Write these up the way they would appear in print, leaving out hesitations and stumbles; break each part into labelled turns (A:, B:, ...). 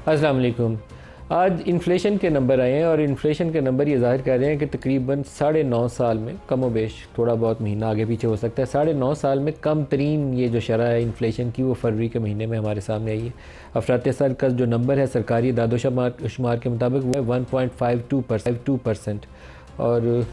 A: अस्सलाम वालेकुम। आज इन्फ्लेशन के नंबर आए हैं और इन्फ्लेशन के नंबर ये ज़ाहिर कर रहे हैं कि तकरीबन 9.5 साल में कम व बेश थोड़ा बहुत महीना आगे पीछे हो सकता है, 9.5 साल में कम तरीन ये जो शरह है इन्फ्लेशन की वो फरवरी के महीने में हमारे सामने आई है। अफरात सर का जो नंबर है सरकारी दादोशुमार के मुताबिक वो है 1.52%। और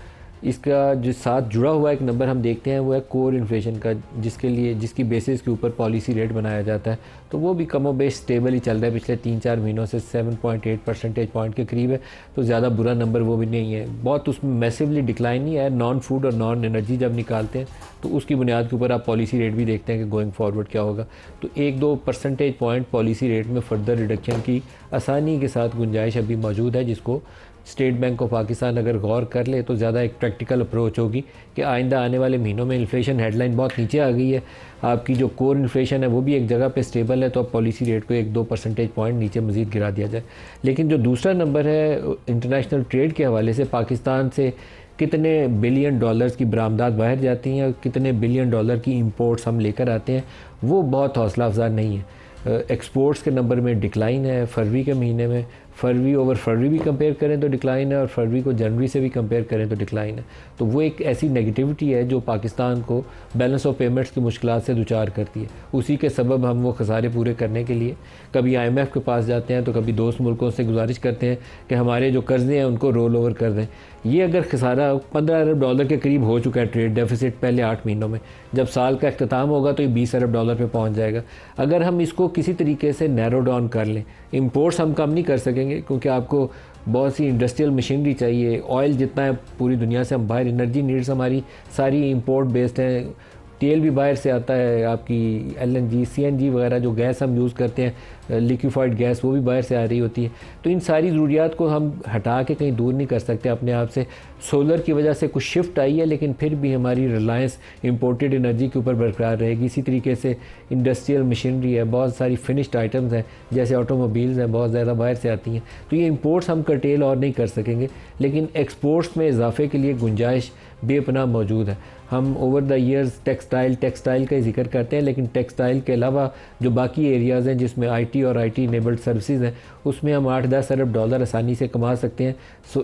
A: इसका जो साथ जुड़ा हुआ एक नंबर हम देखते हैं वो है कोर इन्फ्लेशन का, जिसकी बेसिस के ऊपर पॉलिसी रेट बनाया जाता है। तो वो भी कमो बेश स्टेबल ही चल रहा है पिछले 3-4 महीनों से, 7.8 परसेंटेज पॉइंट के करीब है। तो ज़्यादा बुरा नंबर वो भी नहीं है, बहुत उसमें मैसिवली डिक्लाइन नहीं है। नॉन फूड और नॉन एनर्जी जब निकालते हैं तो उसकी बुनियाद के ऊपर आप पॉलिसी रेट भी देखते हैं कि गोइंग फॉरवर्ड क्या होगा। तो 1-2 परसेंटेज पॉइंट पॉलिसी रेट में फर्दर रिडक्शन की आसानी के साथ गुंजाइश अभी मौजूद है, जिसको स्टेट बैंक ऑफ पाकिस्तान अगर गौर कर ले तो ज़्यादा एक प्रैक्टिकल अप्रोच होगी कि आइंदा आने वाले महीनों में इन्फ्लेशन हेडलाइन बहुत नीचे आ गई है, आपकी जो कोर इन्फ्लेशन है वो भी एक जगह पे स्टेबल है, तो अब पॉलिसी रेट को 1-2 परसेंटेज पॉइंट नीचे मज़ीद गिरा दिया जाए। लेकिन जो दूसरा नंबर है इंटरनेशनल ट्रेड के हवाले से, पाकिस्तान से कितने बिलियन डॉलर्स की बरामदात बाहर जाती हैं और कितने बिलियन डॉलर की इंपोर्ट्स हम लेकर आते हैं, वो बहुत हौसला अफजा नहीं है। एक्सपोर्ट्स के नंबर में डिक्लाइन है फरवरी के महीने में, फरवरी ओवर फरवरी भी कंपेयर करें तो डिक्लाइन है और फरवरी को जनवरी से भी कंपेयर करें तो डिक्लाइन है। तो वो एक ऐसी नेगेटिविटी है जो पाकिस्तान को बैलेंस ऑफ पेमेंट्स की मुश्किलात से दुचार करती है। उसी के सबब हम वो खसारे पूरे करने के लिए कभी IMF के पास जाते हैं तो कभी दोस्त मुल्कों से गुजारिश करते हैं कि हमारे जो कर्ज़े हैं उनको रोल ओवर कर दें। ये अगर खसारा 15 अरब डॉलर के करीब हो चुका है ट्रेड डेफिसिट पहले 8 महीनों में, जब साल का अख्ताम होगा तो ये 20 अरब डॉलर पे पहुंच जाएगा। अगर हम इसको किसी तरीके से नैरो डाउन कर लें, इंपोर्ट्स हम कम नहीं कर सकेंगे क्योंकि आपको बहुत सी इंडस्ट्रियल मशीनरी चाहिए, ऑयल जितना है पूरी दुनिया से हम बाहर, एनर्जी नीड्स हमारी सारी इंपोर्ट बेस्ड हैं, तेल भी बाहर से आता है, आपकी LNG CNG वगैरह जो गैस हम यूज़ करते हैं लिक्विफाइड गैस वो भी बाहर से आ रही होती है। तो इन सारी ज़रूरियात को हम हटा के कहीं दूर नहीं कर सकते अपने आप से। सोलर की वजह से कुछ शिफ्ट आई है लेकिन फिर भी हमारी रिलायंस इंपोर्टेड एनर्जी के ऊपर बरकरार रहेगी। इसी तरीके से इंडस्ट्रियल मशीनरी है, बहुत सारी फिनिश्ड आइटम्स हैं जैसे ऑटोमोबाइल्स हैं, बहुत ज़्यादा बाहर से आती हैं। तो ये इंपोर्ट्स हम कर्टेल और नहीं कर सकेंगे, लेकिन एक्सपोर्ट्स में इजाफे के लिए गुंजाइश बेपनाह मौजूद है। हम ओवर द ईयर्स टेक्सटाइल का ही जिक्र करते हैं, लेकिन टेक्सटाइल के अलावा जो बाकी एरियाज़ हैं जिसमें IT और IT इनेबल्ड सर्विसेज हैं उसमें हम 8-10 अरब डॉलर आसानी से कमा सकते हैं।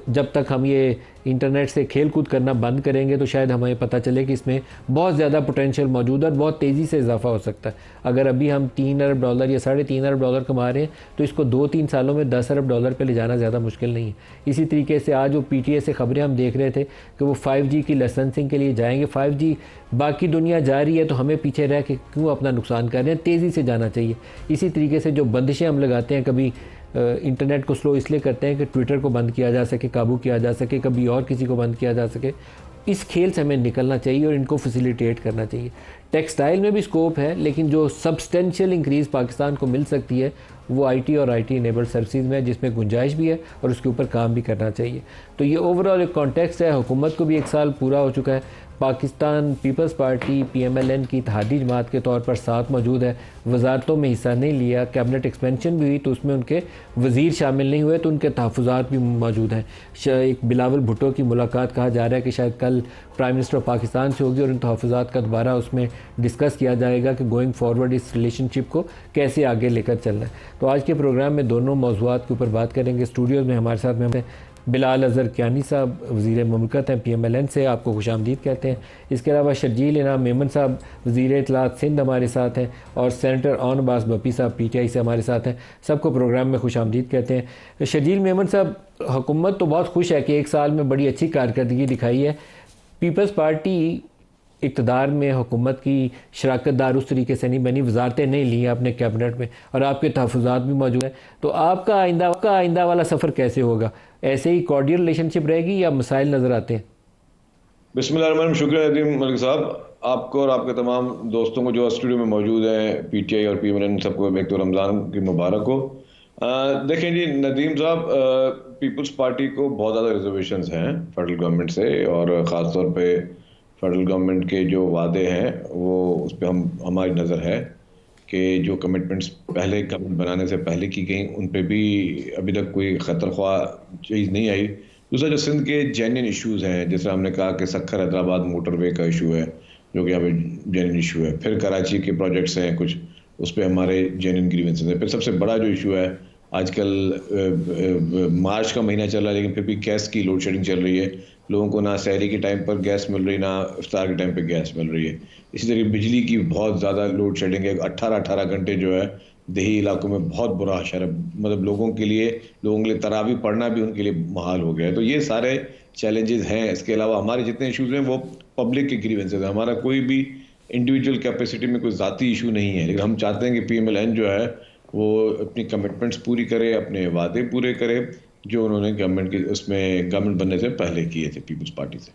A: जब तक हम ये इंटरनेट से खेल कूद करना बंद करेंगे तो शायद हमें पता चले कि इसमें बहुत ज़्यादा पोटेंशियल मौजूद है और बहुत तेज़ी से इजाफा हो सकता है। अगर अभी हम 3 अरब डॉलर या 3.5 अरब डॉलर कमा रहे हैं तो इसको 2-3 सालों में 10 अरब डॉलर पे ले जाना ज़्यादा मुश्किल नहीं है। इसी तरीके से आज वो PTA से खबरें हम देख रहे थे कि वो 5G की लाइसेंसिंग के लिए जाएंगे। 5G बाकी दुनिया जा रही है तो हमें पीछे रह के क्यों अपना नुकसान कर रहे हैं, तेज़ी से जाना चाहिए। इसी तरीके से जो बंदिशें हम लगाते हैं, कभी इंटरनेट को स्लो इसलिए करते हैं कि ट्विटर को बंद किया जा सके, काबू किया जा सके, कभी और किसी को बंद किया जा सके, इस खेल से हमें निकलना चाहिए और इनको फैसिलिटेट करना चाहिए। टेक्सटाइल में भी स्कोप है लेकिन जो सब्सटेंशियल इंक्रीज़ पाकिस्तान को मिल सकती है वो IT और IT इनेबल्ड सर्विसेज में है, जिसमें गुंजाइश भी है और उसके ऊपर काम भी करना चाहिए। तो ये ओवरऑल एक कॉन्टेक्स्ट है। हुकूमत को भी 1 साल पूरा हो चुका है, पाकिस्तान पीपल्स पार्टी PMLN की इत्तेहादी जमात के तौर पर साथ मौजूद है, वजारतों में हिस्सा नहीं लिया, कैबिनेट एक्सपेंशन भी हुई तो उसमें उनके वज़ीर शामिल नहीं हुए तो उनके तहफ़्फ़ुज़ात भी मौजूद हैं। एक बिलावल भुट्टो की मुलाकात कहा जा रहा है कि शायद कल प्राइम मिनिस्टर पाकिस्तान से होगी और इन तहफ़्फ़ुज़ात का दोबारा उसमें डिस्कस किया जाएगा कि गोइंग फॉरवर्ड इस रिलेशनशिप को कैसे आगे लेकर चलना है। तो आज के प्रोग्राम में दोनों मौज़ूआत के ऊपर बात करेंगे। स्टूडियोज़ में हमारे साथ में बिलाल अज़हर कियानी साहब वज़ीर मुमलकत हैं PMLN से, आपको खुशामदीद कहते हैं। इसके अलावा शर्जील इनाम मेमन साहब वज़ीर इत्तलात सिंध हमारे साथ हैं और सेनेटर ऑन अब्बास बप्पी साहब PTI से हमारे साथ हैं। सबको प्रोग्राम में खुशामदीद कहते हैं। शर्जील मेमन साहब, हुकूमत तो बहुत खुश है कि 1 साल में बड़ी अच्छी कारकर्दगी दिखाई है। पीपल्स पार्टी इक़्तिदार में हुकूमत की शराकतदार उस तरीके से नहीं बनी, वजारतें नहीं ली हैं अपने कैबिनेट में और आपके तहफ़्फ़ुज़ात भी मौजूद हैं। तो आपका आइंदा वाला सफ़र कैसे होगा? ऐसे ही कॉर्डियल रिलेशनशिप रहेगी या मसाइल नज़र आते हैं?
B: बिस्मिल्लाहिर्रहमानिर्रहीम। शुक्रिया नदीम मलिक साहब, आपको और आपके तमाम दोस्तों को जो स्टूडियो में मौजूद हैं, PTI और PMLN, सबको एक तो रमज़ान की मुबारक हो। देखें जी नदीम साहब, पीपल्स पार्टी को बहुत ज़्यादा रिजर्वेशंस हैं फेडरल गवर्नमेंट से और ख़ास तौर पे फेडरल गवर्नमेंट के जो वादे हैं वो उस पर हमारी नज़र है कि जो कमिटमेंट्स पहले गवर्नमेंट बनाने से पहले की गई उन पे भी अभी तक कोई ख़तर ख्वाह चीज़ नहीं आई। दूसरा जो सिंध के जेन्युइन इश्यूज़ हैं, जैसे हमने कहा कि सक्खर हैदराबाद मोटरवे का इशू है जो कि यहाँ पे जेन्युइन इशू है, फिर कराची के प्रोजेक्ट्स हैं कुछ, उस पर हमारे जेन्युइन ग्रीवेंसेस हैं, फिर सबसे बड़ा जो इशू है आजकल मार्च का महीना चल रहा है लेकिन फिर भी गैस की लोड शेडिंग चल रही है। लोगों को ना सहरी के टाइम पर गैस मिल रही, ना इफ्तार के टाइम पर गैस मिल रही है। इसी तरह बिजली की बहुत ज़्यादा लोड शेडिंग है, 18-18 घंटे जो है देही इलाकों में बहुत बुरा हाशर है। मतलब लोगों के लिए तरावी पढ़ना भी उनके लिए मुहाल हो गया है। तो ये सारे चैलेंजेस हैं। इसके अलावा हमारे जितने इश्यूज हैं वो पब्लिक के ग्रीवेंसेस हैं। हमारा कोई भी इंडिविजुअल कैपेसिटी में कोई ज़ाती इशू नहीं है, लेकिन हम चाहते हैं कि पीएमएलएन जो है वो अपनी कमिटमेंट्स पूरी करे, अपने वादे पूरे करे जो उन्होंने गवर्नमेंट बनने से पहले किए थे पीपल्स पार्टी से।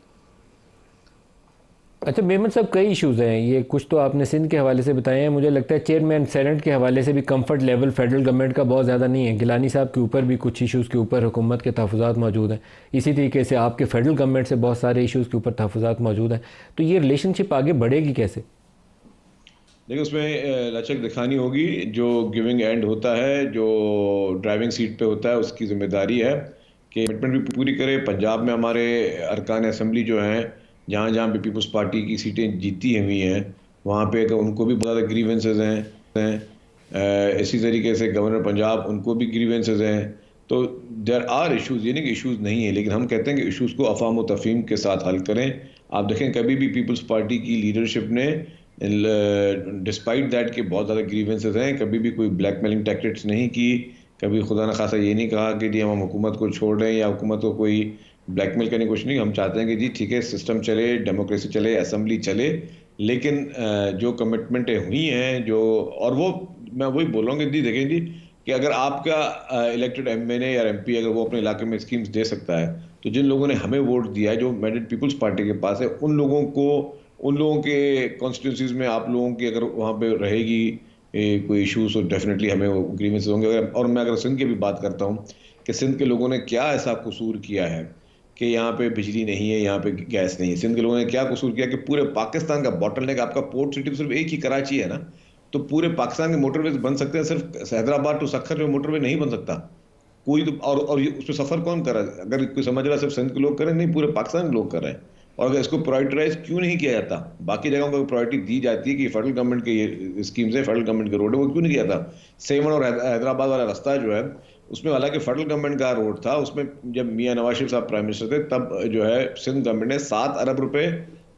A: अच्छा मेमन साहब, कई इश्यूज़ हैं, ये कुछ तो आपने सिंध के हवाले से बताए हैं। मुझे लगता है चेयरमैन सेनेट के हवाले से भी कंफर्ट लेवल फेडरल गवर्नमेंट का बहुत ज़्यादा नहीं है। गिलानी साहब के ऊपर भी कुछ इश्यूज़ के ऊपर हुकूमत के तहफ़्फ़ुज़ात मौजूद हैं। इसी तरीके से आपके फेडरल गवर्नमेंट से बहुत सारे इश्यूज़ के ऊपर तहफ़्फ़ुज़ात मौजूद हैं। तो ये रिलेशनशिप आगे बढ़ेगी कैसे?
B: देखिए, उसमें लचक दिखानी होगी। जो गिविंग एंड होता है, जो ड्राइविंग सीट पे होता है, उसकी जिम्मेदारी है कि कमिटमेंट भी पूरी करे। पंजाब में हमारे अरकान असम्बली जो हैं, जहाँ जहाँ भी पीपल्स पार्टी की सीटें जीती हुई हैं, वहाँ पे उनको भी बहुत ज़्यादा ग्रीवेंसेज हैं। इसी तरीके से गवर्नर पंजाब, उनको भी ग्रीवेंसेज हैं। तो देर आर इशूज़, ये नहीं कि इशूज़ नहीं है, लेकिन हम कहते हैं कि इशूज़ को अफ़ाम व तफ़हीम के साथ हल करें। आप देखें, कभी भी पीपल्स पार्टी की लीडरशिप ने डिस्पाइट दैट के बहुत ज़्यादा ग्रीवेंसेस हैं, कभी भी कोई ब्लैकमेलिंग टैक्टिक्स नहीं की। कभी खुदा न खासा ये नहीं कहा कि जी हम हुकूमत को छोड़ रहे हैं या हुकूमत को कोई ब्लैकमेल करने की कोशिश नहीं। हम चाहते हैं कि जी ठीक है, सिस्टम चले, डेमोक्रेसी चले, असम्बली चले, लेकिन जो कमिटमेंटें हुई हैं जो, और वो मैं वही बोल रहा हूँ कि जी देखें जी, कि अगर आपका इलेक्टेड एमएनए या एमपी अगर वो अपने इलाके में स्कीम्स दे सकता है, तो जिन लोगों ने हमें वोट दिया है, जो मैंडेट पीपल्स पार्टी के पास है, उन लोगों के कॉन्स्टिट्यूंसीज में आप लोगों की अगर वहाँ पे रहेगी कोई इश्यूज, तो डेफिनेटली हमें वो ग्रीवेंसेस होंगे। और मैं अगर सिंध की भी बात करता हूँ कि सिंध के लोगों ने क्या ऐसा कसूर किया है कि यहाँ पे बिजली नहीं है, यहाँ पे गैस नहीं है। सिंध के लोगों ने क्या कसूर किया कि पूरे पाकिस्तान का बॉटलनेक, आपका पोर्ट सिटी सिर्फ एक ही कराची है ना, तो पूरे पाकिस्तान के मोटरवेज बन सकते हैं, सिर्फ हैदराबाद टू सक्खर में मोटरवे नहीं बन सकता कोई। तो और ये उसमें सफर कौन कर रहा है? अगर कोई समझ रहा है सिर्फ सिंध के लोग करें, नहीं, पूरे पाकिस्तान के लोग कर रहे हैं। और अगर इसको प्रायोरिटाइज क्यों नहीं किया जाता, बाकी जगहों को प्रायोरिटी दी जाती है कि फेडरल गवर्नमेंट के ये स्कीम्स है, फेडरल गवर्नमेंट के रोड है, वो क्यों नहीं किया था? सेवन और हैदराबाद वाला रास्ता जो है, उसमें हालांकि फेडरल गवर्नमेंट का रोड था, उसमें जब मियां नवाज शरीफ साहब प्राइम मिनिस्टर थे तब जो है सिंध गवर्नमेंट ने 7 अरब रुपए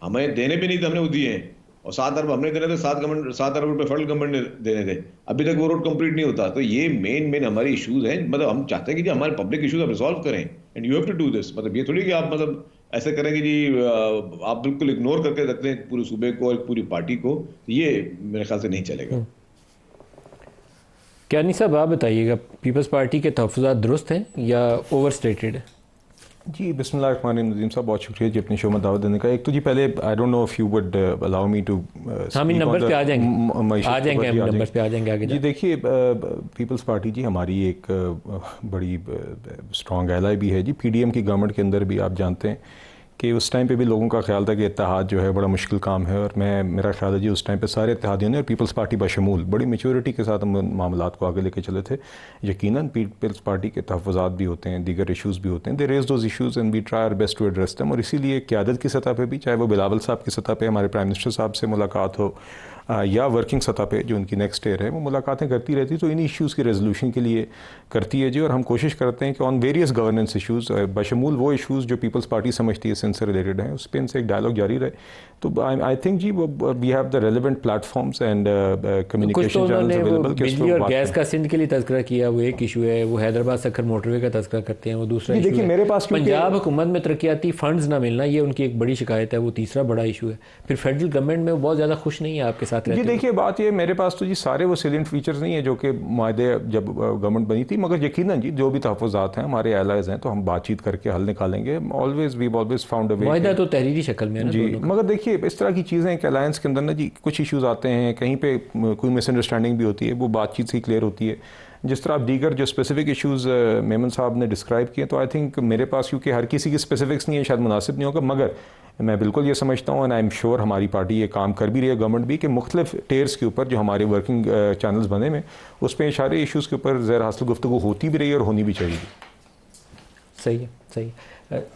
B: हमें देने भी नहीं थे, हमने वो दिए हैं। और 7 अरब हमने देने थे, 7 अरब रुपए फेडरल गवर्नमेंट ने देने थे। अभी तक वो रोड कंप्लीट नहीं होता। तो ये मेन हमारे इश्यूज हैं। मतलब हम चाहते हैं कि जी हमारे पब्लिक इश्यूज आप रिजॉल्व करें, and you have to do this. मतलब ये थोड़ी कि आप मतलब ऐसे करें कि जी आप बिल्कुल इग्नोर करके रखते हैं पूरे सूबे को और पूरी पार्टी को। ये मेरे ख्याल से नहीं चलेगा।
A: क्या साहब आप बताइएगा, पीपल्स पार्टी के तहफ़्फ़ुज़ात दुरुस्त हैं या ओवर स्टेटेड है?
C: जी बिस्मिल्लाहिर्रहमानिर्रहीम। नदीम साहब बहुत शुक्रिया जी अपनी शो में दावत देने का। एक तो जी पहले I don't know if you would allow me to
A: हम इन नंबर पे आ जाएंगे, नंबर पे आ जाएंगे आगे
C: जी। देखिए, पीपल्स पार्टी जी हमारी एक बड़ी स्ट्रॉन्ग एलाई भी है जी पीडीएम की गवर्नमेंट के अंदर भी। आप जानते हैं कि उस टाइम पे भी लोगों का ख्याल था कि इत्तेहाद जो है बड़ा मुश्किल काम है, और मेरा ख्याल है जी उस टाइम पे सारे इत्तेहादियों ने और पीपल्स पार्टी बशमूल बड़ी मैच्योरिटी के साथ हम मामलात को आगे लेके चले थे। यकीनन पीपल्स पार्टी के तहफ़्फ़ुज़ात भी होते हैं, दीगर इशूज़ भी होते हैं, they raise those issues and we try our best to address them. और इसीलिए क़यादत की सतह पर भी, चाहे वो बिलावल साहब की सतह पर हमारे प्राइम मिनिस्टर साहब से मुलाकात हो या वर्किंग सतह पे जो उनकी नेक्स्ट ईयर है, वो मुलाकातें करती रहती, तो इन इश्यूज़ की रेजोल्यूशन के लिए करती है जी। और हम कोशिश करते हैं कि ऑन वेरियस गवर्नेंस इश्यूज़, बशमूल वो इश्यूज़ जो पीपल्स पार्टी समझती है सिंध से रिलेटेड हैं, उस पर इनसे एक डायलॉग जारी रहे। तो आई थिंक जी we have the relevant platforms and communication channels available.
A: बिजली और गैस का सिंध के लिए तज़किरा किया, वो एक इशू है। वो हैदराबाद सक्खर मोटरवे का तज़किरा करते हैं, वो दूसरा इशू है।
C: मेरे पास
A: पंजाब हुकूमत में तरक्याती फंड्स ना मिलना, ये उनकी एक बड़ी शिकायत है, वो तीसरा बड़ा इशू है। फिर फेडरल गवर्नमेंट में वो बहुत ज़्यादा खुश नहीं है आपके साथ रहते।
C: जी देखिए, बात ये मेरे पास तो जी सारे वो सैलिएंट फीचर्स नहीं है जो कि मायदे जब गवर्नमेंट बनी थी, मगर यकीनन जी जो भी तहफ़्फ़ुज़ात हैं हमारे एलाइज़ हैं, तो हम बातचीत करके हल निकालेंगे। Always we always found a way.
A: मायदा तो तहरीरी शक्ल में है ना
C: जी, मगर देखिए इस तरह की चीज़ें एक अलायंस के अंदर ना जी, कुछ इश्यूज़ आते हैं, कहीं पे कोई मिसअंडरस्टैंडिंग भी होती है, वो बातचीत से ही क्लियर होती है। जिस तरह आप दीगर जो स्पेसिफिक इश्यूज़ मेमन साहब ने डिस्क्राइब किए, तो आई थिंक मेरे पास क्योंकि हर किसी की स्पेसिफिक्स नहीं है, शायद मुनासिब नहीं होगा, मगर मैं बिल्कुल ये समझता हूँ एंड आई एम श्योर हमारी पार्टी ये काम कर भी रही है, गवर्नमेंट भी, कि मुख्तलिफ टेयर्स के ऊपर जो हमारे वर्किंग चैनल्स बने में, उस पर सारे इशूज़ के ऊपर ज़ेर हासिल गुफ्तगू होती भी रही है और होनी भी चाहिए।
A: सही है, सही है।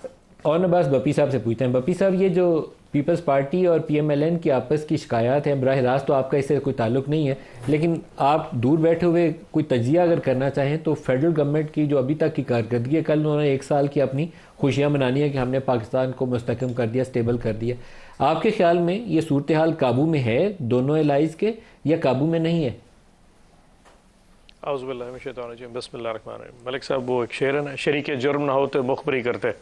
A: और न बस बपी साहब से पूछते हैं, बपी साहब ये जो पीपल्स पार्टी और पीएमएलएन की आपस की शिकायत है, बराह रास्त तो आपका इससे कोई ताल्लुक नहीं है, लेकिन आप दूर बैठे हुए कोई तजिया अगर करना चाहें तो फेडरल गवर्नमेंट की जो अभी तक की कारकर्दगी है, कल उन्होंने 1 साल की अपनी खुशियाँ मनानी है कि हमने पाकिस्तान को मुस्तकम कर दिया, स्टेबल कर दिया। आपके ख्याल में ये सूरत हाल काबू में है दोनों एलाइज के या काबू में नहीं है?
D: बिस्मिल्लाहिर्रहमानिर्रहीम। मलिक साहब, वो एक शेर है ना, शरीक जुर्म ना हो तो मुखबरी करते।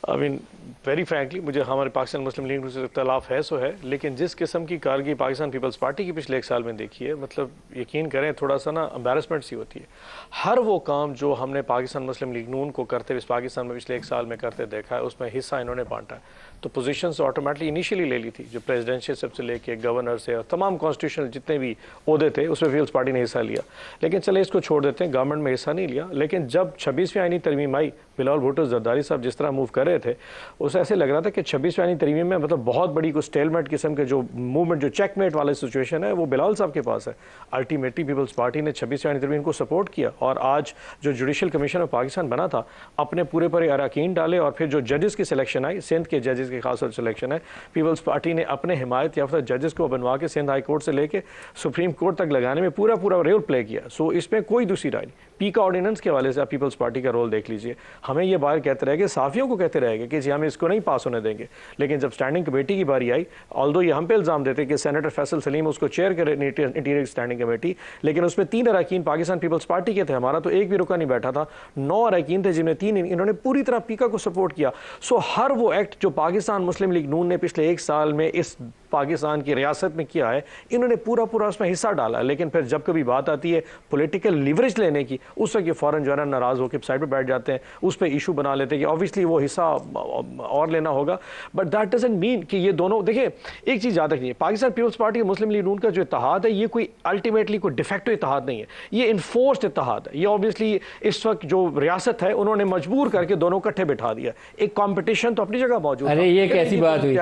D: आई मीन वेरी फ्रैंकली मुझे हमारे पाकिस्तान मुस्लिम लीग से इख्तलाफ है सो है, लेकिन जिस किस्म की कारगी पाकिस्तान पीपल्स पार्टी की पिछले 1 साल में देखी है, मतलब यकीन करें थोड़ा सा ना एम्बैरसमेंट सी होती है। हर वो काम जो हमने पाकिस्तान मुस्लिम लीग नून को करते हुए पाकिस्तान में पिछले 1 साल में करते देखा है, उसमें हिस्सा इन्होंने बांटा है। तो पोजीशन ऑटोमेटिकली इनिशियली ले ली थी, जो प्रेसिडेंशियल से लेके गवर्नर से और तमाम कॉन्स्टिट्यूशनल जितने भी ओहदे थे उसमें पीपल्स पार्टी ने हिस्सा लिया। लेकिन चले इसको छोड़ देते हैं, गवर्नमेंट में हिस्सा नहीं लिया। लेकिन जब 26वीं आईनी तरमीम आई, बिलावल भुट्टो जरदारी साहब जिस तरह मूव कर रहे थे, उसे ऐसे लग रहा था कि 26वीं आईनी तरमीम में मतलब बहुत बड़ी कुछ स्टेलमेट किस्म के जो मूवमेंट, जो चेकमेट वाला सिचुएशन है, वो बिलावल साहब के पास है। अल्टीमेटली पीपल्स पार्टी ने 26वीं आईनी तरमीम को सपोर्ट किया और आज जो जुडिशल कमीशन ऑफ पाकिस्तान बना था, अपने पूरे अरकान डाले और फिर जो जजेस की सिलेक्शन आई, सिंध के जजेस की खास सिलेक्शन है, पीपल्स पार्टी ने अपने हिमायत याफ्ता जजेस को बनवा के सिंध हाई कोर्ट से लेके सुप्रीम कोर्ट तक लगाने में पूरा रोल प्ले किया। सो इसमें कोई दूसरी राय नहीं। पीका ऑर्डिनेंस के हवाले से आप पीपल्स पार्टी का रोल देख लीजिए। हमें ये बात कहते रहेंगे, साफियों को कहते रहेंगे कि जी हम इसको नहीं पास होने देंगे, लेकिन जब स्टैंडिंग कमेटी की बारी आई, ऑल्दो ये हम पे इल्ज़ाम देते कि सेनेटर फैसल सलीम उसको चेयर करे इंटीरियर स्टैंडिंग कमेटी, लेकिन उसमें 3 अरकान पाकिस्तान पीपल्स पार्टी के थे, हमारा तो एक भी रुका नहीं बैठा था। 9 अरकान थे जिनमें 3 इन्होंने पूरी तरह पीका को सपोर्ट किया। सो हर वो एक्ट जो पाकिस्तान मुस्लिम लीग नून ने पिछले 1 साल में इस पाकिस्तान की रियासत में किया है, इन्होंने पूरा उसमें हिस्सा डाला। लेकिन फिर जब कभी बात आती है पॉलिटिकल लिवरेज लेने की, उस वक्त ये फौरन जो है ना नाराज होकर साइड पे बैठ जाते हैं, उस पर इशू बना लेते हैं कि ऑब्वियसली वो हिस्सा और लेना होगा। बट दैट डजंट मीन कि ये दोनों, देखिए एक चीज याद रखिए, पाकिस्तान पीपल्स पार्टी और मुस्लिम लीग नून का जो इत्तेहाद है, ये कोई अल्टीमेटली कोई डिफेक्टिव इत्तेहाद नहीं है, ये इन्फोर्स्ड इत्तेहाद है। ये ऑब्वियसली इस वक्त जो रियासत है उन्होंने मजबूर करके दोनों इकट्ठे बिठा दिया। एक कॉम्पिटिशन तो अपनी जगह मौजूद।
A: अरे ये कैसी बात हुई?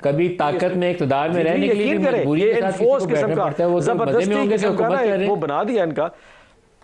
A: कभी ताकत में इकतदार में रहने के लिए मजबूरी के साथ किसी को बैठना पड़ता है, वो जबरदस्ती में होंगे तो हुकूमत कर रहे हैं।
D: वो बना दिया इनका,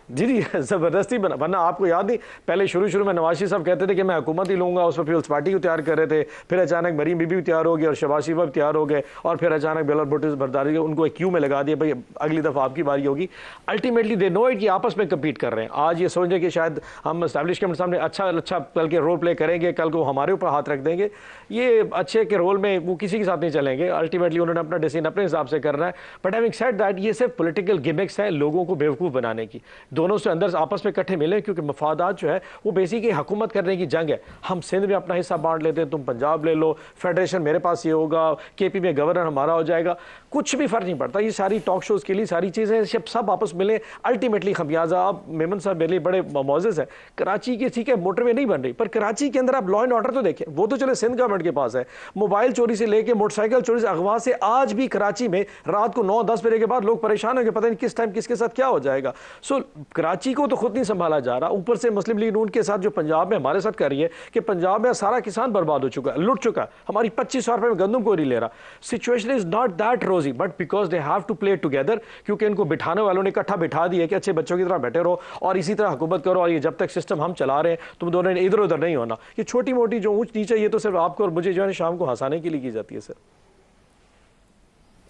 D: जी ज़बरदस्ती बना। वरना आपको याद नहीं, पहले शुरू में नवाज शरीफ साहब कहते थे कि मैं हुकूमत ही लूंगा, उस पर पीपल्स पार्टी को तैयार कर रहे थे, फिर अचानक मरीम बीबी भी तैयार हो गई और शहबाज शरीफ भी तैयार हो गए, और फिर अचानक बिलावल भुट्टो जरदारी उनको एक क्यू में लगा दिया, भाई अगली दफ़ा आपकी बारी होगी। अल्टीमेटली दे नो इट कि आपस में कम्पीट कर रहे हैं। आज ये सोच रहे कि शायद हम एस्टैब्लिशमेंट सामने अच्छा कल के रोल प्ले करेंगे, कल को हमारे ऊपर हाथ रख देंगे, ये अच्छे के रोल में वो किसी के साथ नहीं चलेंगे। अल्टीमेटली उन्होंने अपना डिसीजन अपने हिसाब से करना है। बट हैविंग सेड दैट, ये सिर्फ पॉलिटिकल गिमिक्स है लोगों को बेवकूफ़ बनाने की। दोनों से अंदर आपस में इकट्ठे मिले, क्योंकि मफादात जो है वो बेसिकली हुकूमत करने की जंग है। हम सिंध में अपना हिस्सा बांट लेते हैं, तुम पंजाब ले लो, फेडरेशन मेरे पास ये होगा, केपी में गवर्नर हमारा हो जाएगा, कुछ भी फर्क नहीं पड़ता। ये सारी टॉक शोज के लिए सारी चीजें सब आपस मिले, अल्टीमेटली खमियाजा। अब मेमन साहब मेरे लिए बड़े मोजेस है, कराची के ठीक है मोटरवे नहीं बन रही, पर कराची के अंदर आप लॉ एंड ऑर्डर तो देखें, वो तो चले सिंध गवर्नमेंट के पास है। मोबाइल चोरी से लेके मोटरसाइकिल चोरी से अगवा से आज भी कराची में रात को 9-10 बजे के बाद लोग परेशान होंगे, पता नहीं किस टाइम किसके साथ क्या हो जाएगा। सो कराची को तो खुद नहीं संभाला जा रहा, ऊपर से मुस्लिम लीग नून के साथ जो पंजाब में हमारे साथ कर रही है कि पंजाब में सारा किसान बर्बाद हो चुका है, लुट चुका है, हमारी 2500 रुपए में गंदम को नहीं ले रहा। Situation is not that rosy, but because they have to play together, क्योंकि इनको बिठाने वालों ने इकट्ठा बिठा दिया कि अच्छे बच्चों की तरह बैठे रहो और इसी तरह हुकूमत करो, और ये जब तक सिस्टम हम चला रहे हैं तुम दोनों ने इधर उधर नहीं होना। ये छोटी मोटी जो ऊंच नीचे, ये तो सिर्फ आपको और मुझे जो है शाम को हंसाने के लिए की जाती है सर।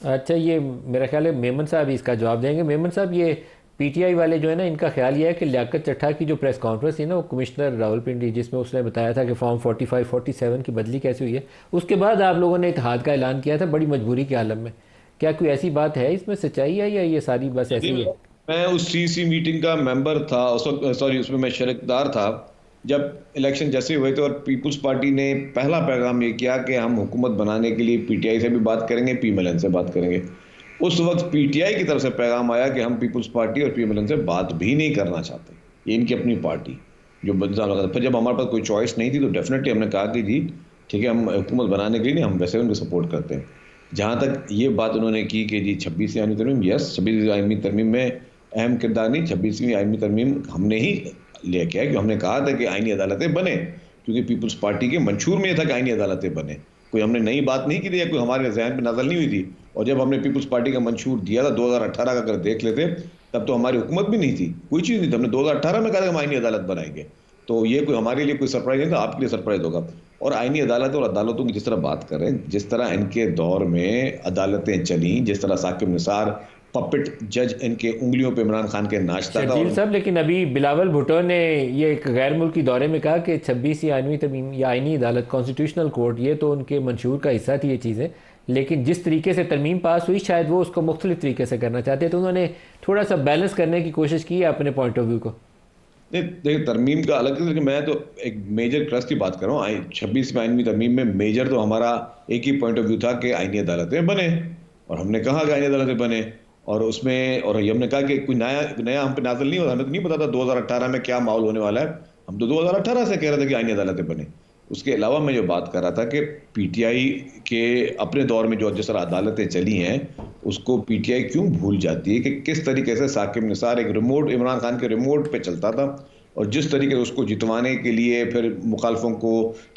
A: अच्छा, ये मेरा ख्याल है मेमन साहब इसका जवाब देंगे। मेमन साहब, ये पीटीआई वाले जो है ना, इनका ख्याल ये है कि लियाकत चट्टा की जो प्रेस कॉन्फ्रेंस थी ना, वो कमिश्नर रावलपिंडी, जिसमें उसने बताया था कि फॉर्म 45-47 की बदली कैसे हुई है, उसके बाद आप लोगों ने इत्तेहाद का ऐलान किया था बड़ी मजबूरी के आलम में। क्या कोई ऐसी बात है, इसमें सच्चाई है या ये सारी बस ऐसी है?
B: मैं उस सीसी मीटिंग का मेंबर था उस वक्त, सॉरी उसमें मैं शरीकदार था जब इलेक्शन जैसे हुए थे, और पीपुल्स पार्टी ने पहला पैगाम ये किया कि हम हुकूमत बनाने के लिए पीटीआई से भी बात करेंगे, पीएमएलएन से बात करेंगे। उस वक्त पीटीआई की तरफ से पैगाम आया कि हम पीपुल्स पार्टी और पीएमएलएन से बात भी नहीं करना चाहते, ये इनकी अपनी पार्टी जो बदलाव लगा था। फिर जब हमारे पास कोई चॉइस नहीं थी तो डेफिनेटली हमने कहा कि जी ठीक है, हम हुकूमत बनाने के लिए नहीं, हम वैसे उनको सपोर्ट करते हैं। जहाँ तक ये बात उन्होंने की कि जी 26वीं आईनी तरमीम, यस 26वीं आईनी तरमीम में अहम किरदार नहीं, 26वीं आईनी तरमीम हमने ही लेके आया, कि हमने कहा था कि आईनी अदालतें बने, क्योंकि पीपुल्स पार्टी के मंशूर में यह था कि आईनी अदालतें बने। कोई हमने नई बात नहीं की थी या कोई हमारे जहन में नजर नहीं हुई थी। और जब हमने पीपुल्स पार्टी का मंशूर दिया था 2018 का, अगर देख लेते तब तो हमारी हुकूमत भी नहीं थी, कोई चीज़ नहीं थी। हमने 2018 में कहा था हम आईनी अदालत बनाएंगे, तो ये कोई हमारे लिए कोई सरप्राइज नहीं था, आपके लिए सरप्राइज होगा। और आईनी अदालत और अदालतों की जिस तरह बात कर रहे हैं, जिस तरह इनके दौर में अदालतें चली, जिस तरह साकिब निसार पपेट जज इनके उंगलियों पे इमरान खान के नाचता था।
A: शर्जील साहब, लेकिन अभी बिलावल भुट्टो ने ये एक गैर मुल्की दौरे में कहा कि 26 आईनी तरमीम या आईनी अदालत कॉन्स्टिट्यूशनल कोर्ट ये तो उनके मंशूर का हिस्सा थी ये चीज़ें, लेकिन जिस तरीके से तरमीम पास हुई शायद वो उसको मुख्तलिफ तरीके से करना चाहते, तो उन्होंने थोड़ा सा बैलेंस करने की कोशिश की है अपने पॉइंट ऑफ व्यू को।
B: नहीं देखिए, तरमीम का अलग है, लेकिन मैं तो एक मेजर ट्रस्ट की बात कर रहा हूँ। 26वीं आईनी तरमीम में मेजर तो हमारा एक ही पॉइंट ऑफ व्यू था कि आईनी अदालतें बने, और हमने कहा कि आईनी अदालतें बने, और उसमें और हमने कहा कि कोई नया हम पे नाज़िल नहीं हो, हमें तो नहीं पता था 2018 में क्या माहौल होने वाला है। हम तो 2018 से कह रहे थे कि आईनी अदालतें बने। उसके अलावा मैं जो बात कर रहा था कि पीटीआई के अपने दौर में जो जिस तरह अदालतें चली हैं, उसको पीटीआई क्यों भूल जाती है कि किस तरीके से साकिब निसार एक रिमोट, इमरान खान के रिमोट पे चलता था, और जिस तरीके से उसको जितवाने के लिए फिर मुखालफों को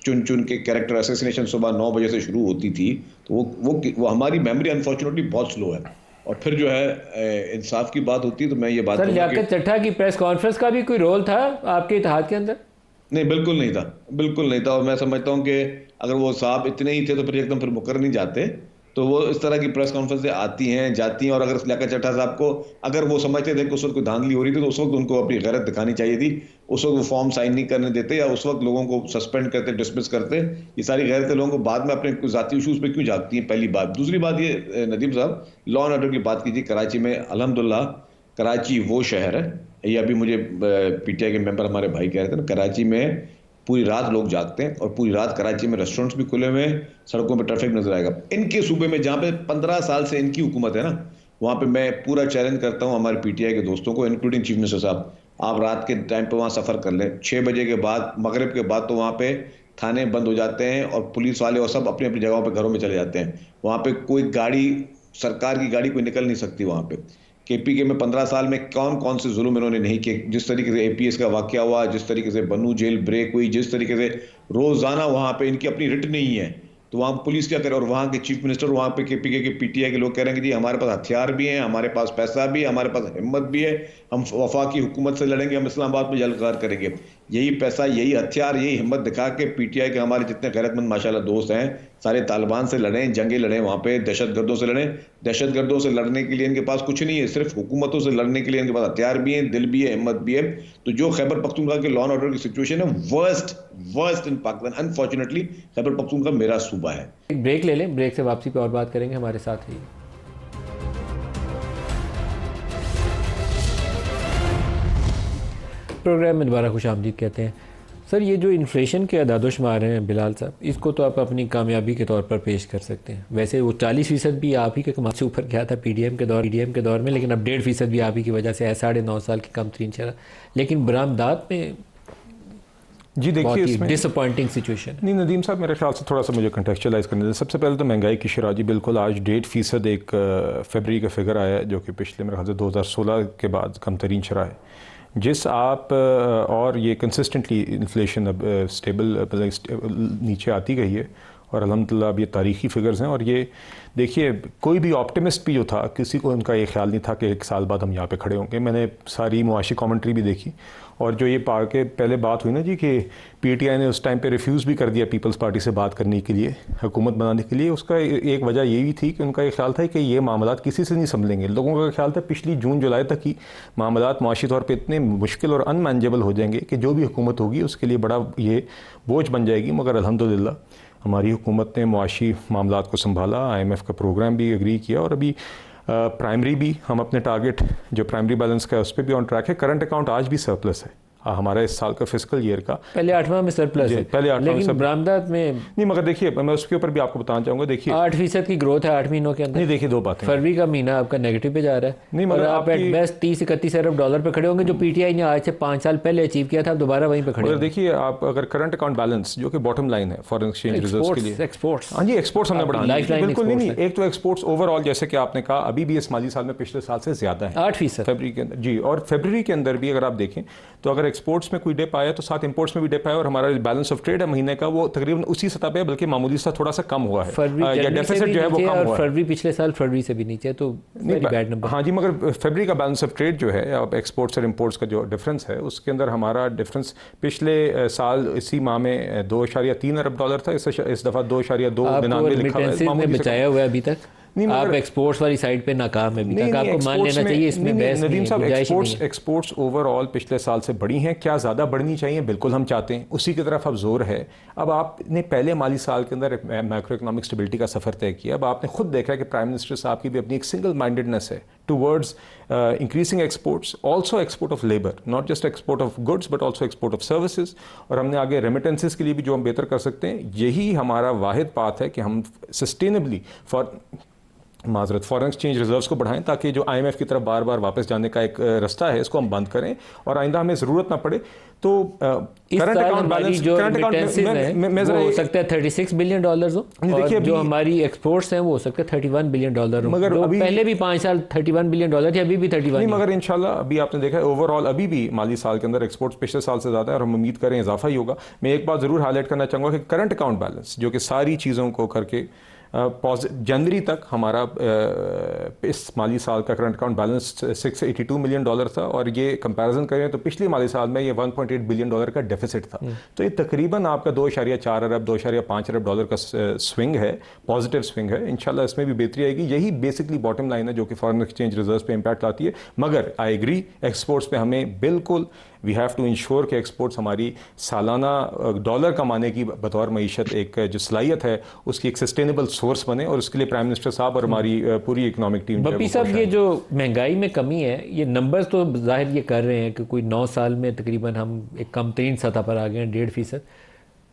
B: चुन चुन के कैरेक्टर असैसिनेशन सुबह 9 बजे से शुरू होती थी। तो वो हमारी मेमोरी अनफॉर्चुनेटली बहुत स्लो है। और फिर जो है इंसाफ की बात होती है, तो मैं ये बात
A: सर, लियाकत चड्ढा की प्रेस कॉन्फ्रेंस का भी कोई रोल था आपके इत्तेहाद के अंदर?
B: नहीं, बिल्कुल नहीं था, बिल्कुल नहीं था। और मैं समझता हूँ कि अगर वो साहब इतने ही थे तो फिर एकदम फिर मुकर नहीं जाते। तो वो इस तरह की प्रेस कॉन्फ्रेंस से आती हैं जाती हैं, और अगर लियाकत चड्ढा साहब को अगर वो समझते थे कि उस वक्त कोई धांधली हो रही थी, तो उस वक्त उनको अपनी गैरत दिखानी चाहिए थी। उस वक्त वो फॉर्म साइन नहीं करने देते, या उस वक्त लोगों को सस्पेंड करते, डिसमिस करते। ये सारी गैरतें लोगों को बाद में अपने जाती इशूज़ पे क्यों जागती हैं, पहली बात। दूसरी बात ये नदीम साहब, लॉ एंड ऑर्डर की बात कीजिए कराची में। अल्हम्दुलिल्लाह कराची वो शहर है, ये अभी मुझे पीटीआई के मेंबर हमारे भाई कह रहे थे ना, कराची में पूरी रात लोग जागते हैं, और पूरी रात कराची में रेस्टोरेंट्स भी खुले हुए हैं, सड़कों पे ट्रैफिक नजर आएगा। इनके सूबे में जहाँ पे 15 साल से इनकी हुकूमत है ना, वहाँ पे मैं पूरा चैलेंज करता हूँ हमारे पीटीआई के दोस्तों को, इंक्लूडिंग चीफ मिनिस्टर साहब, आप रात के टाइम पे वहाँ सफ़र कर लें। 6 बजे के बाद, मगरिब के बाद तो वहाँ पे थाने बंद हो जाते हैं, और पुलिस वाले और सब अपनी अपनी जगहों पर घरों में चले जाते हैं। वहाँ पे कोई गाड़ी, सरकार की गाड़ी कोई निकल नहीं सकती वहाँ पे। केपीके में 15 साल में कौन कौन से जुल्म इन्होंने नहीं किए। जिस तरीके से एपीएस का वाकया हुआ, जिस तरीके से बनू जेल ब्रेक हुई, जिस तरीके से रोजाना वहां पे इनकी अपनी रिट नहीं है, तो वहां पुलिस क्या करे। और वहां के चीफ मिनिस्टर, वहां पे केपीके के पीटीआई के लोग कह रहे हैं कि जी हमारे पास हथियार भी हैं, हमारे पास पैसा भी है, हमारे पास हिम्मत भी है, हम वफाकी हुकूमत से लड़ेंगे, हम इस्लामाबाद में जलकार करेंगे। यही पैसा, यही हथियार, यही हिम्मत दिखा के पीटीआई के हमारे जितने गैरतमंद माशाल्लाह दोस्त हैं, सारे तालिबान से लड़ें, जंगे लड़ें, वहाँ पे दहशतगर्दों से लड़ें। दहशतगर्दों से लड़ने के लिए इनके पास कुछ नहीं है, सिर्फ हुकूमतों से लड़ने के लिए इनके पास हथियार भी हैं, दिल भी है, हिम्मत भी है। तो जो खैबर पख्तूनख्वा के लॉ एंड ऑर्डर की सिचुएशन है, worst in Pakistan, unfortunately Khyber Pakhtunkhwa मेरा सूबा है।
A: एक ब्रेक ले लें, ब्रेक से वापसी पे और बात करेंगे, हमारे साथ ही। प्रोग्राम में दोबारा खुश आमदीद कहते हैं। सर, ये जो इन्फ्लेशन के अदादोशुमार हैं बिलाल साहब, इसको तो आप अपनी कामयाबी के तौर पर पेश कर सकते हैं। वैसे वो 40% भी आप ही के कमाल से ऊपर गया था पीडीएम के दौर में, लेकिन अब 1.5% भी आप ही की वजह से है, 9.5 साल की कम तरीन शरह। लेकिन बरामदात में
C: जी देखिए, इसमें
A: डिसअपॉइंटिंग सिचुएशन।
C: नहीं नदीम साहब, मेरे ख्याल से थोड़ा सा मुझे कंटेक्चुअलाइज करने दें। सबसे पहले तो महंगाई की शरह जी बिल्कुल आज 1.5% एक फरवरी का फिगर आया है, जो कि पिछले मेरे ख्याल से 2016 के बाद कम तरीन शरह है। जिस आप और ये कंसिस्टेंटली इन्फ्लेशन अब स्टेबल नीचे आती गई है, और अल्हम्दुलिल्लाह अब ये तारीख़ी फ़िगर्स हैं। और ये देखिए, कोई भी ऑप्टिमिस्ट भी जो था, किसी को उनका ये ख्याल नहीं था कि 1 साल बाद हम यहाँ पे खड़े होंगे। मैंने सारी मुआशी कमेंट्री भी देखी, और जो ये पा के पहले बात हुई ना जी कि पीटीआई ने उस टाइम पे रिफ्यूज़ भी कर दिया पीपल्स पार्टी से बात करने के लिए, हुकूमत बनाने के लिए, उसका एक वजह ये भी थी कि उनका ये ख्याल था कि ये मामलात किसी से नहीं संभलेंगे। लोगों का ख्याल था पिछली जून जुलाई तक ही मामलात मुआशी तौर पर इतने मुश्किल और अनमैनेजेबल हो जाएंगे कि जो भी हुकूमत होगी उसके लिए बड़ा ये बोझ बन जाएगी। मगर अल्हम्दुलिल्लाह हमारी हुकूमत ने मुआशी मामलात को संभाला, IMF का प्रोग्राम भी एग्री किया, और अभी प्राइमरी भी हम अपने टारगेट जो प्राइमरी बैलेंस का है उस पर भी ऑन ट्रैक है। करंट अकाउंट आज भी सरप्लस है हमारा इस साल का फिस्कल ईयर का,
A: पहले 8वां में सरप्लस है,
C: पहले 8वां
A: लेकिन बरामदात में
C: नहीं। मगर देखिए, मैं उसके ऊपर भी आपको बताना चाहूँगा। देखिए
A: 8% की ग्रोथ है 8 महीनों के अंदर।
C: नहीं, देखिए दो बातें,
A: फरवरी का महीना आपका नेगेटिव पे जा रहा है,
C: नहीं
A: और
C: मगर
A: आप एट बेस्ट 30-31 अरब डॉलर पे खड़े होंगे, जो पीटीआई ने आज से 5 साल पहले अचीव किया था, आप दोबारा वहीं पे खड़े
C: मगर
A: होंगे।
C: देखिए, आप अगर करंट अकाउंट बैलेंस जो कि बॉटम लाइन है फॉरेन एक्सचेंज रिजर्व्स के लिए,
A: एक्सपोर्ट्स,
C: हाँ जी एक्सपोर्ट्स हमने बढ़ाना है, बिल्कुल नहीं। एक तो एक्सपोर्ट्स ओवरऑल जैसे कि आपने कहा अभी भी इस माली साल में पिछले साल से ज़्यादा है
A: 8%
C: फरवरी के अंदर जी। और फरवरी के अंदर भी अगर आप देखें तो अगर एक्सपोर्ट्स में कोई डिप आया तो साथ इंपोर्ट्स में भी डिप आया, और हमारा बैलेंस ऑफ ट्रेड है महीने का वो तकरीबन उसी सतह पे है, बल्कि मामूली सा थोड़ा सा कम हुआ है, या डेफिसिट जो है वो कम हुआ है।
A: फरवरी पिछले साल फरवरी से भी नीचे, तो बैड नंबर।
C: हाँ जी, मगर फरवरी का बैलेंस ऑफ ट्रेड जो है, अब एक्सपोर्ट्स और इंपोर्ट्स का जो डिफरेंस है उसके अंदर हमारा डिफरेंस पिछले साल इसी माह में 2.3 अरब डॉलर था, इस दफ़ा 2.2 लिखा हुआ है।
A: बचाया हुआ है अभी तक, आप एक्सपोर्ट्स वाली साइड पे नाकाम है अभी तक, आपको मान लेना चाहिए इसमें बहस
C: नदीम साहब।
A: नहीं है।
C: एक्सपोर्ट्स ओवरऑल पिछले साल से बढ़ी हैं, क्या ज़्यादा बढ़नी चाहिए? बिल्कुल हम चाहते हैं, उसी की तरफ अब जोर है। अब आपने पहले माली साल के अंदर मैक्रो इकोनॉमिक स्टेबिलिटी का सफ़र तय किया, अब आपने खुद देखा कि प्राइम मिनिस्टर साहब की भी अपनी एक सिंगल माइंडेडनेस है towards increasing exports, also export of labour, not just export of goods but also export of services, और हमने आगे रेमिटेंसेस के लिए भी जो हम बेहतर कर सकते हैं, यही हमारा वाहिद पाथ है कि हम सस्टेनेबली फॉरेन एक्सचेंज रिजर्व्स को बढ़ाएं, ताकि जो IMF की तरफ बार बार वापस जाने का एक रास्ता है इसको हम बंद करें और आइंदा हमें ज़रूरत ना पड़े। तो करंट अकाउंट बैलेंस
A: हो सकता है $36 बिलियन हो, और जो हमारी एक्सपोर्ट्स हैं वो हो सकता है $31 बिलियन हो। मगर पहले भी 5 साल $31 बिलियन थे, अभी भी 31 नहीं,
C: मगर इंशाल्लाह अभी आपने देखा है ओवरऑल अभी भी माली साल के अंदर एक्सपोर्ट्स पिछले साल से ज़्यादा है, और हम उम्मीद करें इजाफा ही होगा। मैं एक बात ज़रूर हाईलाइट करना चाहूँगा कि करंट अकाउंट बैलेंस जो कि सारी चीज़ों को करके जनवरी तक हमारा इस माली साल का करंट अकाउंट बैलेंस $682 मिलियन था, और ये कंपैरिजन करें तो पिछले माली साल में ये $1.8 बिलियन का डेफिसिट था। तो ये तकरीबन आपका 2.4 अरब 2.5 अरब डॉलर का स्विंग है, पॉजिटिव स्विंग है। इंशाल्लाह इसमें भी बेहतरी आएगी। यही बेसिकली बॉटम लाइन है जो कि फॉरेन एक्सचेंज रिजर्व पे इम्पैक्ट लाती है। मगर आई एग्री, एक्सपोर्ट्स पे हमें बिल्कुल वी हैव टू इंश्योर कि एक्सपोर्ट्स हमारी सालाना डॉलर कमाने की बतौर मईशत एक जो सलाहियत है उसकी एक सस्टेनेबल सोर्स बने, और उसके लिए प्राइम मिनिस्टर साहब और हमारी पूरी इकोनॉमिक टीम।
A: बप्पी साहब, ये जो महंगाई में कमी है, ये नंबर्स तो जाहिर ये कर रहे हैं कि कोई 9 साल में तकरीबन हम एक कम तरीन सतह पर आ गए हैं, 1.5%।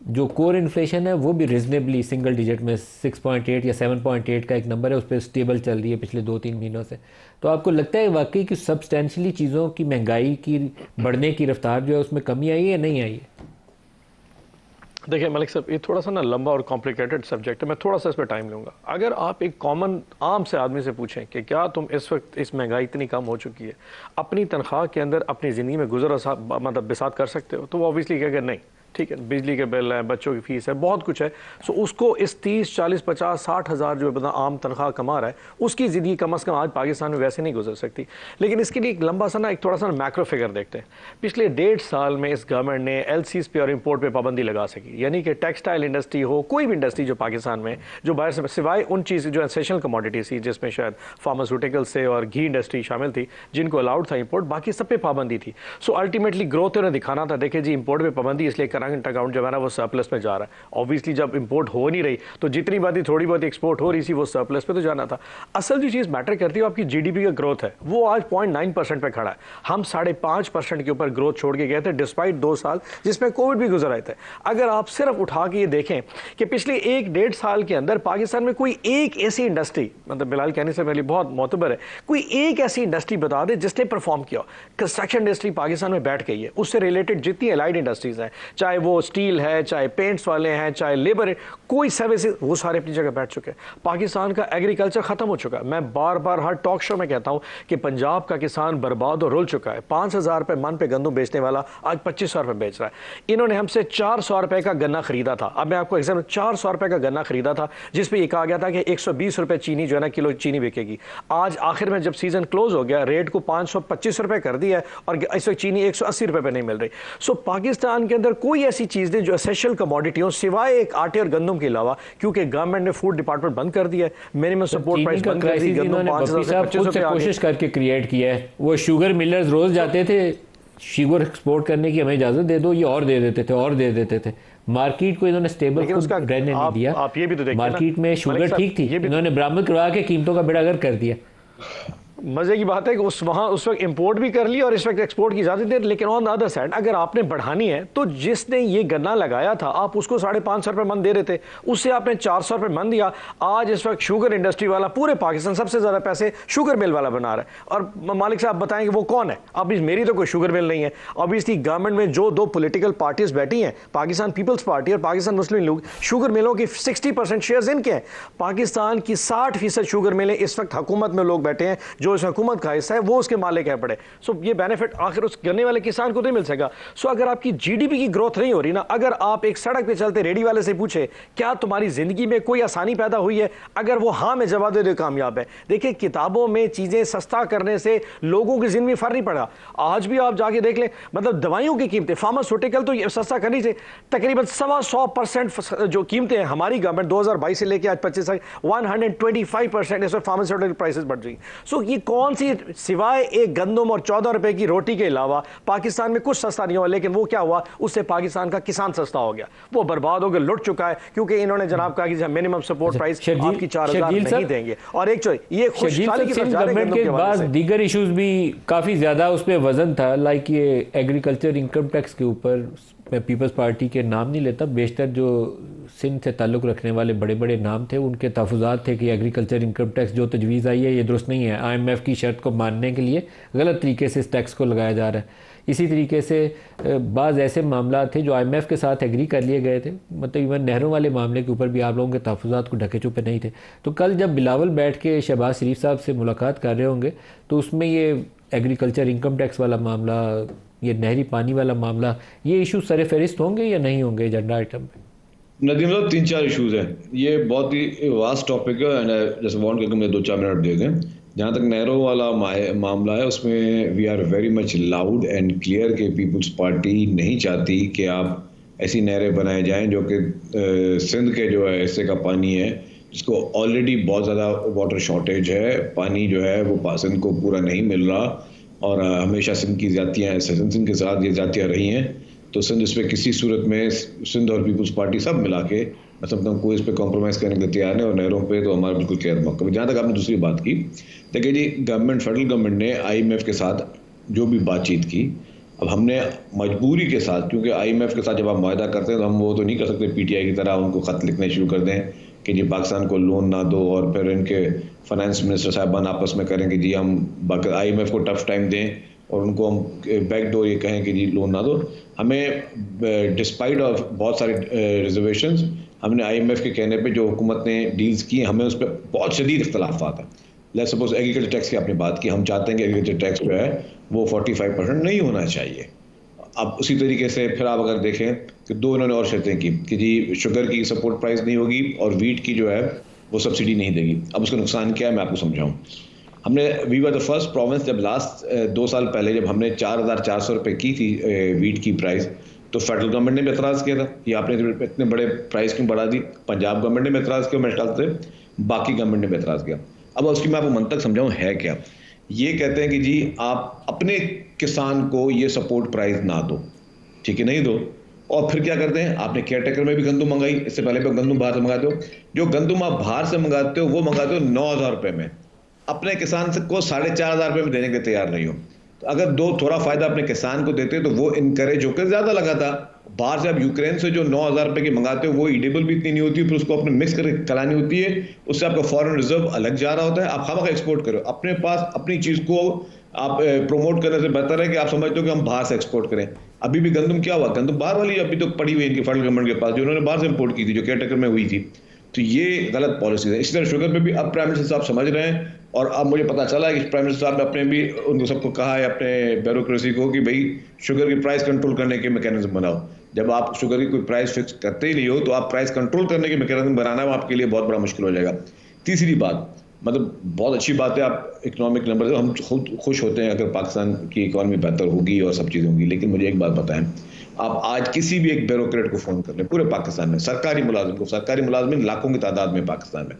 A: जो कोर इन्फ्लेशन है वो भी रिजनेबली सिंगल डिजिट में 6.8 या 7.8 का एक नंबर है, उस पर स्टेबल चल रही है पिछले 2-3 महीनों से। तो आपको लगता है वाकई कि सब्सटेंशली चीज़ों की महंगाई की बढ़ने की रफ्तार जो है उसमें कमी आई है या नहीं आई है?
D: देखिए मलिक साहब, ये थोड़ा सा ना लंबा और कॉम्प्लिकेटेड सब्जेक्ट है, मैं थोड़ा सा इस पर टाइम लूँगा। अगर आप एक कॉमन आम से आदमी से पूछें कि क्या तुम इस वक्त इस महंगाई इतनी कम हो चुकी है, अपनी तनख्वाह के अंदर अपनी ज़िंदगी में गुजर मतलब बिसात कर सकते हो, तो वो ऑब्वियसली कहेगा नहीं, ठीक है, बिजली के बिल है, बच्चों की फीस है, बहुत कुछ है। सो उसको इस 30, 40, 50, 60 हज़ार जो बंदा आम तनख्वाह कमा रहा है उसकी ज़िंदगी कम अज़ कम आज पाकिस्तान में वैसे नहीं गुजर सकती। लेकिन इसके लिए एक लंबा सा ना एक थोड़ा सा मैक्रो फिगर देखते हैं। पिछले 1.5 साल में इस गवर्नमेंट ने LCs पे और इम्पोर्ट पे पाबंदी लगा सकी, यानी कि टेक्सटाइल इंडस्ट्री हो, कोई भी इंडस्ट्री जो पाकिस्तान में जो बाहर से, सिवाय उन चीज़ जो एसेंशियल कमोडिटीज थी जिसमें शायद फार्मास्यूटिकल से और घी इंडस्ट्री शामिल थी जिनको अलाउड था इंपोर्ट, बाकी सब पे पाबंदी थी। सो अल्टीमेटली ग्रोथ उन्हें दिखाना था, देखिए जी इंपोर्ट पे पाबंदी इसलिए करंट अकाउंट जो है ना वो सरप्लस में जा रहा है। ऑब्वियसली जब इंपोर्ट हो नहीं रही तो जितनी बात थोड़ी बहुत एक्सपोर्ट हो रही थी वो सरप्लस पे तो जाना था। असल जो चीज़ मैटर करती है आपकी GDP का ग्रोथ है, वो आज 0.9% पे खड़ा है। हम 5.5% के ऊपर ग्रोथ छोड़ के गए थे डिस्पाइट 2 साल जिसमें कोविड भी गुजर आए थे। अगर आप सिर्फ उठा के ये देखें कि पिछले 1-1.5 साल के अंदर पाकिस्तान में कोई एक ऐसी इंडस्ट्री, मतलब बिलाल कहने से पहले बहुत मोतबर है, कोई एक ऐसी इंडस्ट्री बता दे जिसने परफॉर्म किया। कंस्ट्रक्शन इंडस्ट्री पाकिस्तान में बैठ गई है, उससे रिलेटेड जितनी एलाइड इंडस्ट्रीज हैं, चाहे वो स्टील है, चाहे पेंट्स वाले हैं, चाहे लेबर है, कोई सर्विसेज, वो सारे अपनी जगह बैठ चुके हैं। पाकिस्तान का एग्रीकल्चर खत्म हो चुका है। मैं बार बार हर टॉक शो में कहता हूं कि पंजाब का किसान बर्बाद और रुल चुका है। 5,000 रुपए मन पे गंदम बेचने वाला आज 2500 रुपए बेच रहा है। इन्होंने हमसे 400 रुपए का गन्ना खरीदा था। अब मैं आपको एग्जाम्पल, 400 रुपए का गन्ना खरीदा था जिसपे ये कहा गया था कि 120 रुपए चीनी जो है ना किलो चीनी बिकेगी। आज आखिर में जब सीजन क्लोज हो गया रेट को 525 रुपए कर दिया है और इस वक्त चीनी 180 रुपए पे नहीं मिल रही। सो पाकिस्तान के अंदर कोई ऐसी चीज नहीं जो एसेंशियल कमोडिटियों सिवाय एक आटे और गंदम के अलावा, क्योंकि गवर्नमेंट ने फूड डिपार्टमेंट बंद कर दिया है, मिनिमम सपोर्ट प्राइस बंद कर दी, गंदम 5,000 से
A: कोशिश करके क्रिएट किया है। वो शुगर मिलर्स रोज जाते थे शुगर एक्सपोर्ट करने की हमें इजाजत दे दो, ये और दे देते थे और दे देते थे। मार्केट को इन्होंने स्टेबल रहने नहीं दिया।
D: आप ये भी तो देखिए,
A: मार्केट में शुगर ठीक थी, इन्होंने बरामद करवा के कीमतों का बेड़ागर कर दिया।
D: मजे की बात है कि उस वक्त इंपोर्ट भी कर ली और इस वक्त एक्सपोर्ट की इजाजत दे। लेकिन ऑन द अदर साइड अगर आपने बढ़ानी है तो जिसने ये गन्ना लगाया था आप उसको 550 रुपए मन दे रहे थे, उससे आपने 400 रुपए मन दिया। आज इस वक्त शुगर इंडस्ट्री वाला पूरे पाकिस्तान सबसे ज्यादा पैसे शुगर मिल वाला बना रहा है। और मालिक साहब बताएंगे वो कौन है? अब मेरी तो कोई शुगर मिल नहीं है। ऑब्वियसली गवर्नमेंट में जो 2 पॉलिटिकल पार्टीज बैठी हैं, पाकिस्तान पीपल्स पार्टी और पाकिस्तान मुस्लिम लीग, शुगर मिलों की 60% शेयर्स इनके हैं। पाकिस्तान की 60% शुगर मिलें इस वक्त हुकूमत में लोग बैठे हैं जो उसमें हुकूमत का हिस्सा है, वो उसके मालिक है पड़े। सो ये बेनिफिट आखिर उस करने वाले किसान को नहीं मिल सकेगा। सो अगर आपकी जीडीपी की ग्रोथ नहीं हो रही ना, अगर आप एक सड़क पे चलते रेडी वाले से पूछे क्या तुम्हारी जिंदगी में कोई आसानी पैदा हुई है, अगर वो हाँ में जवाब दे दे कामयाब है। देखिए किताबों में चीजें सस्ता करने से लोगों की जिंदगी में फर्क नहीं पड़ा। आज भी आप जाके देख लें, मतलब दवाइयों की कीमतें, फार्मास्यूटिकल तो ये सस्ता करनी चाहिए, तकरीबन 125% जो कीमतें हैं हमारी गवर्नमेंट 2022 से लेकर आज 25 तक 125% इसमें फार्मास्यूटिकल प्राइसेस बढ़ रही। सो ये कौन सी, सिवाय एक गंदम और 14 रुपए की रोटी के अलावा पाकिस्तान में कुछ सस्ता नहीं हुआ। लेकिन वो क्या हुआ, उससे पाकिस्तान का किसान सस्ता हो गया, वो बर्बाद हो गया, लुट चुका है, क्योंकि इन्होंने जनाब कहा कि मिनिमम सपोर्ट प्राइस आपकी 4000 नहीं देंगे। और एक ये खुशहाली की तरफ जा रहे हैं
A: के बाद दीगर इश्यूज भी काफी ज्यादा उस पर वजन था, लाइक ये एग्रीकल्चर इनकम टैक्स के ऊपर मैं पीपल्स पार्टी के नाम नहीं लेता, बेशतर जो सिंध से ताल्लुक़ रखने वाले बड़े बड़े नाम थे उनके तहफ़्फ़ुज़ात थे कि एग्रीकल्चर इनकम टैक्स जो तजवीज़ आई है ये दुरुस्त नहीं है, IMF की शर्त को मानने के लिए गलत तरीके से इस टैक्स को लगाया जा रहा है। इसी तरीके से बाज़ ऐसे मामला थे जो IMF के साथ एग्री कर लिए गए थे, मतलब इवन नहरों वाले मामले के ऊपर भी आप लोगों के तहफ़्फ़ुज़ात को ढके छुपे नहीं थे। तो कल जब बिलावल बैठ के शहबाज शरीफ साहब से मुलाकात कर रहे होंगे तो उसमें ये एग्रीकल्चर इनकम टैक्स वाला मामला, ये नहरी पानी वाला मामला, ये इशू सर फहरिस्त होंगे या नहीं होंगे एजेंडा आइटम में?
B: नदीम साहब 3-4 इशूज़ हैं, ये बहुत ही वास्ट टॉपिक है एंड जैसे वांट करके मुझे 2-4 मिनट दे दें। जहाँ तक नहरों वाला मामला है उसमें we are very much loud and clear कि पीपल्स पार्टी नहीं चाहती कि आप ऐसी नहरें बनाए जाएं जो कि सिंध के जो है हिस्से का पानी है जिसको ऑलरेडी बहुत ज़्यादा वाटर शॉर्टेज है, पानी जो है वो सिंध को पूरा नहीं मिल रहा और हमेशा सिंध की ज़्यादतियाँ सिंध के साथ ये ज़्यादतियाँ रही हैं। तो सिंध इस पर किसी सूरत में, सिंध और पीपल्स पार्टी सब मिला के मतलब कोई इस पर कॉम्प्रोमाइज़ करने के लिए तैयार नहीं, और नहरों पे तो हमारा बिल्कुल क्लियर मौका। जहाँ तक आपने दूसरी बात की, देखिए जी गवर्नमेंट, फेडरल गवर्नमेंट ने IMF के साथ जो भी बातचीत की, अब हमने मजबूरी के साथ, क्योंकि IMF के साथ जब आप मुआहदा करते हैं तो हम वो तो नहीं कर सकते PTI की तरह उनको ख़त लिखने शुरू कर दें कि जी पाकिस्तान को लोन ना दो और फिर इनके फाइनेंस मिनिस्टर साहबान आपस में करें कि जी हम IMF को टफ टाइम दें और उनको हम बैकडोर ये कहें कि जी लोन ना दो। हमें डिस्पाइट ऑफ बहुत सारे रिजर्वेशंस, हमने IMF के कहने पे जो हुकूमत ने डील्स की हमें उस पर बहुत शदीद इख्तलाफात है। लेट्स सपोज एग्रीकल्चर टैक्स की आपने बात की, हम चाहते हैं कि एग्रीकल्चर टैक्स जो है वो 45% नहीं होना चाहिए। अब उसी तरीके से फिर आप अगर देखें कि दो इन्होंने और शर्तें की कि जी शुगर की सपोर्ट प्राइस नहीं होगी और वीट की जो है वो सब्सिडी नहीं देगी। अब उसका नुकसान क्या है मैं आपको समझाऊँ। हमने we were the first province, जब लास्ट 2 साल पहले जब हमने 4400 रुपये की थी वीट की प्राइस, तो फेडरल गवर्नमेंट ने भी एतराज़ किया था कि आपने इतने बड़े प्राइस क्यों बढ़ा दी। पंजाब गवर्नमेंट ने भी एतराज़ किया, मेरे ख्याल से बाकी गवर्नमेंट ने भी एतराज़ किया। अब उसकी मैं आपको मंतक समझाऊँ है क्या। ये कहते हैं कि जी आप अपने किसान को ये सपोर्ट प्राइस ना दो, ठीक है, नहीं दो, और फिर क्या करते हैं, आपने केयर टेकर में भी गंदम मंगाई, इससे पहले भी गंदम बाहर से मंगाते हो, जो गंदम आप बाहर से मंगाते हो वो मंगाते हो 9000 रुपये में, अपने किसान को 4500 रुपये में देने के तैयार नहीं हो। तो अगर थोड़ा फायदा अपने किसान को देते तो वो इनकरेज होकर ज्यादा लगाता। बाहर से आप यूक्रेन से जो 9000 रुपये की मंगाते हो वो ईडेबल भी इतनी नहीं होती, फिर उसको अपने मिक्स करके चलानी होती है, उससे आपका फॉरेन रिजर्व अलग जा रहा होता है। आप खामा एक्सपोर्ट करो, अपने पास अपनी चीज को आप प्रमोट करने से बेहतर है कि आप समझते हो कि हम बाहर से एक्सपोर्ट करें। अभी भी गंदम क्या हुआ, गंदम बाहर वाली अभी तो पड़ी हुई इनकी फेडरल गवर्नमेंट के पास, जो उन्होंने बाहर से इंपोर्ट की थी, जो केयर टेकर में हुई थी। तो ये गलत पॉलिसी है। इसी तरह शुगर पे भी अब प्राइम मिनिस्टर साहब समझ रहे हैं, और अब मुझे पता चला है कि प्राइम मिनिस्टर साहब ने अपने भी उनको सबको कहा है, अपने ब्यूरोक्रेसी को, कि भाई शुगर की प्राइस कंट्रोल करने के मैकेनिज्म बनाओ। जब आप शुगर की कोई प्राइस फिक्स करते ही नहीं हो तो आप प्राइस कंट्रोल करने के मैकेनिज्म बनाना आपके लिए बहुत बड़ा मुश्किल हो जाएगा। तीसरी बात, मतलब बहुत अच्छी बात है आप इकोनॉमिक नंबर, हम खुश होते हैं अगर पाकिस्तान की इकॉनमी बेहतर होगी और सब चीज़ें होंगी, लेकिन मुझे एक बात बताएं, आप आज किसी भी एक ब्यूरोक्रेट को फ़ोन कर लें पूरे पाकिस्तान में, सरकारी मुलाजिम लाखों की तादाद में पाकिस्तान में,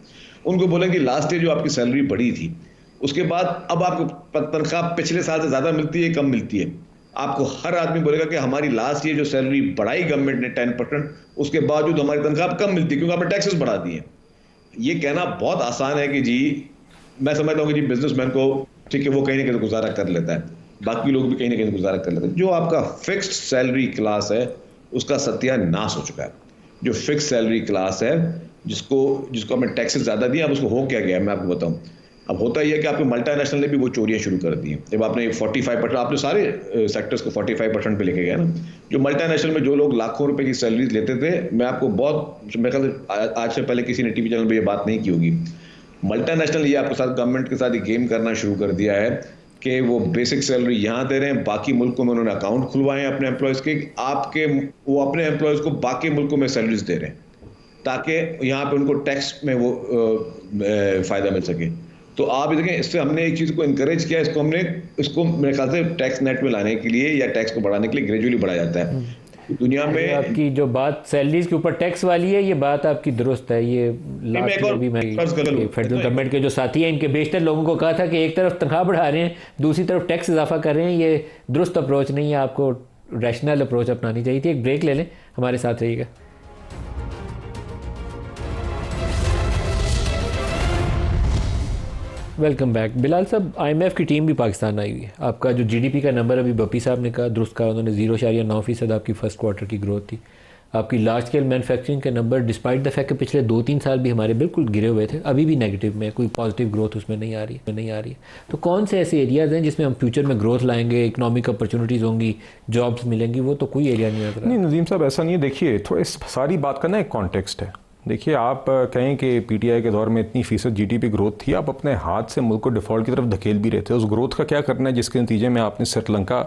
B: उनको बोलें कि लास्ट ईयर जो आपकी सैलरी बढ़ी थी उसके बाद अब आपको तनख्वाह पिछले साल से ज़्यादा मिलती है, कम मिलती है। आपको हर आदमी बोलेगा कि हमारी लास्ट ईयर जो सैलरी बढ़ाई गवर्नमेंट ने 10%, उसके बावजूद हमारी तनख्वाह कम मिलती है क्योंकि आपने टैक्सेस बढ़ा दिए। ये कहना बहुत आसान है कि जी मैं समझता हूँ कि जी बिजनेसमैन को ठीक है वो कहीं ना कहीं गुजारा कर लेता है, बाकी लोग भी कहीं ना कहीं गुजारा कर लेते हैं। जो आपका फिक्स्ड सैलरी क्लास है उसका सत्यानाश हो चुका है। जो फिक्स सैलरी क्लास है जिसको आपने टैक्सेस ज़्यादा दिए, अब उसको हो क्या गया मैं आपको बताऊँ। अब होता ही है कि आपके मल्टीनेशनल ने भी वो चोरियां शुरू कर दी हैं। जब आपने 45%, आपने सारे सेक्टर्स को 45% पे लेके गए ना, जो मल्टीनेशनल में जो लोग लाखों रुपए की सैलरी लेते थे, मैं आपको बहुत, मेरे ख्याल आज से पहले किसी ने टीवी चैनल पे ये बात नहीं की होगी मल्टीनेशनल ये आपके साथ गवर्नमेंट के साथ ये गेम करना शुरू कर दिया है कि वो बेसिक सैलरी यहाँ दे रहे हैं, बाकी मुल्कों में उन्होंने अकाउंट खुलवाए हैं अपने एम्प्लॉयज़ के, आपके वो अपने एम्प्लॉयज़ को बाकी मुल्कों में सैलरीज दे रहे हैं ताकि यहाँ पे उनको टैक्स में वो फ़ायदा मिल सके। तो आप देखें, इससे हमने एक चीज़ को इनकरेज किया, इसको मेरे ख्याल से टैक्स नेट में लाने के लिए या टैक्स को बढ़ाने के लिए ग्रेजुअली बढ़ाया जाता है दुनिया में।
A: आपकी जो बात सैलरीज के ऊपर टैक्स वाली है, ये बात आपकी दुरुस्त है। ये लास्ट में भी मैं फेडरल गवर्नमेंट के जो साथी हैं, इनके बेशतर लोगों को कहा था कि एक तरफ तनख्वाह बढ़ा रहे हैं, दूसरी तरफ टैक्स इजाफा कर रहे हैं, ये दुरुस्त अप्रोच नहीं है, आपको रैशनल अप्रोच अपनानी चाहिए थी। एक ब्रेक ले लें, हमारे साथ रहिएगा। Welcome back. बिलाल साहब, IMF की टीम भी पाकिस्तान आई हुई है। आपका जो GDP का नंबर अभी बप्पी साहब ने कहा, दुरुस्त कहा उन्होंने, 0.9% आपकी फर्स्ट क्वार्टर की ग्रोथ थी। आपकी लार्ज स्केल मैन्युफैक्चरिंग के नंबर डिस्पाइट द फैक्ट कि पिछले 2-3 साल भी हमारे बिल्कुल गिरे हुए थे, अभी भी नेगेटिव में, कोई पॉजिटिव ग्रोथ उसमें नहीं आ रही है। तो कौन से ऐसे एरियाज़ हैं जिसमें हम फ्यूचर में ग्रोथ लाएंगे, इकोनॉमिक अपॉर्चुनिटीज़ होंगी, जॉब्स मिलेंगी? वो तो कोई एरिया नहीं नजर।
C: नहीं नदीम साहब, ऐसा नहीं है। देखिए, थोड़ा सारी बात का ना एक कॉन्टेक्स्ट है। देखिए, आप कहें कि PTI के दौर में इतनी फीसद GDP ग्रोथ थी, आप अपने हाथ से मुल्क को डिफ़ॉल्ट की तरफ धकेल भी रहे थे। उस ग्रोथ का क्या करना है जिसके नतीजे में आपने श्रीलंका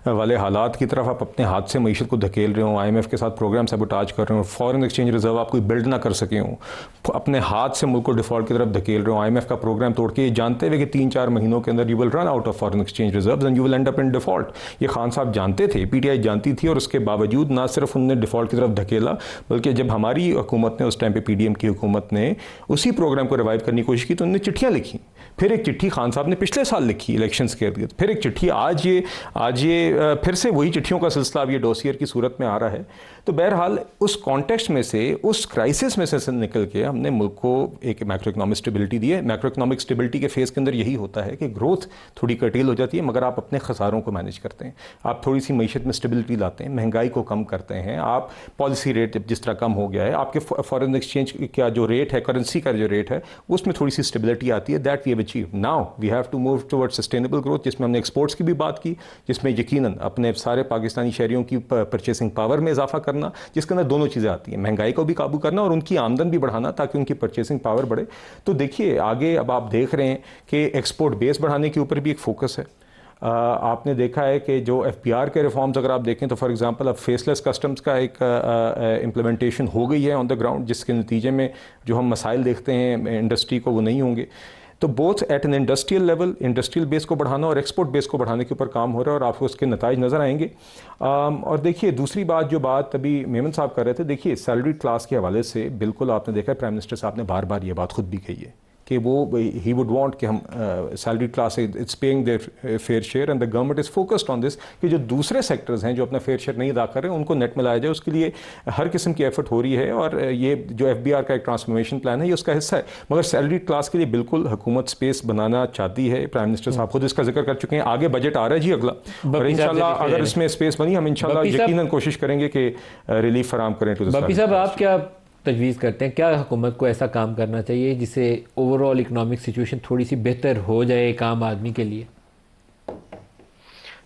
C: वाले हालात की तरफ आप अपने हाथ से मईशत को धकेल रहे हो, IMF के साथ प्रोग्राम सबोटाज कर रहे हो, फॉरेन एक्सचेंज रिजर्व आप कोई बिल्ड ना कर सके हो, अपने हाथ से मुल्क को डिफ़ॉल्ट की तरफ धकेल रहे हो, IMF का प्रोग्राम तोड़ के, जानते हुए कि 3-4 महीनों के अंदर you will run out of foreign exchange reserve and you will and up in default. ये खान साहब जानते थे, PTI जानती थी, और उसके बावजूद ना सिर्फ उन्होंने डिफ़ॉल्ट की तरफ धकेला, बल्कि जब हमारी हुकूमत ने, उस टाइम पे PDM की हुकूमत ने उसी प्रोग्राम को रिवाइव करने की कोशिश की, तो उन्होंने चिट्ठियां लिखी। फिर एक चिट्ठी खान साहब ने पिछले साल लिखी इलेक्शंस के इर्द, फिर एक चिट्ठी आज ये फिर से वही चिट्ठियों का सिलसिला अब ये डोसियर की सूरत में आ रहा है। तो बहरहाल उस कॉन्टेक्स्ट में से, उस क्राइसिस में से निकल के हमने मुल्क को एक मैक्रो इकोनॉमिक स्टेबिलिटी दी है। मैक्रो इकोनॉमिक स्टेबिलिटी के फेज़ के अंदर यही होता है कि ग्रोथ थोड़ी कर्टेल हो जाती है, मगर आप अपने खसारों को मैनेज करते हैं, आप थोड़ी सी मईशत में स्टेबिलिटी लाते हैं, महंगाई को कम करते हैं, आप पॉलिसी रेट जब जिस तरह कम हो गया है, आपके फॉरेन एक्सचेंज का जो रेट है, करेंसी का जो रेट है, उसमें थोड़ी सी स्टेबिलिटी आती है। That we have achieve. Now we have to move towards sustainable growth, जिसमें हमने एक्सपोर्ट्स की भी बात की, जिसमें यकीनन अपने सारे पाकिस्तानी शहरियों की परचेसिंग पावर में इजाफा करना, जिसके अंदर दोनों चीज़ें आती हैं, महंगाई को भी काबू करना और उनकी आमदन भी बढ़ाना ताकि उनकी परचेसिंग पावर बढ़े। तो देखिए, आगे अब आप देख रहे हैं कि एक्सपोर्ट बेस बढ़ाने के ऊपर भी एक फोकस है। आपने देखा है कि जो FBR के रिफॉर्म्स अगर आप देखें तो फॉर एग्जांपल अब फेसलेस कस्टम्स का एक इम्प्लीमेंटेशन हो गई है ऑन द ग्राउंड, जिसके नतीजे में जो हम मसाइल देखते हैं इंडस्ट्री को वो नहीं होंगे। तो both at an industrial level, industrial base को बढ़ाना और एक्सपोर्ट बेस को बढ़ाने के ऊपर काम हो रहा है और आपको उसके नताइज नज़र आएंगे। और देखिए, दूसरी बात जो बात अभी मेमन साहब कर रहे थे, देखिए सैलरी क्लास के हवाले से बिल्कुल आपने देखा है, प्राइम मिनिस्टर साहब ने बार बार ये बात खुद भी कही है कि वो ही वुड वांट कि हम salary class it's paying their fair share and the government is focused on this कि जो दूसरे सेक्टर्स हैं जो अपना फेयर शेयर नहीं अदा कर रहे हैं उनको नेट में लाया जाए। उसके लिए हर किस्म की एफर्ट हो रही है और ये जो FBR का एक ट्रांसफॉर्मेशन प्लान है ये उसका हिस्सा है। मगर सैलरी क्लास के लिए बिल्कुल हुकूमत स्पेस बनाना चाहती है। प्राइम मिनिस्टर साहब खुद इसका जिक्र कर चुके हैं। आगे बजट आ रहा है जी अगला, और इंशाल्लाह अगर इसमें स्पेस बनी हम इंशाल्लाह यकीनन कोशिश करेंगे कि रिलीफ फराम करें।
A: बप्पी साहब, आप क्या तजवीज़ करते हैं, क्या हुकूमत को ऐसा काम करना चाहिए जिससे ओवरऑल इकोनॉमिक सिचुएशन थोड़ी सी बेहतर हो जाए एक आम आदमी के लिए?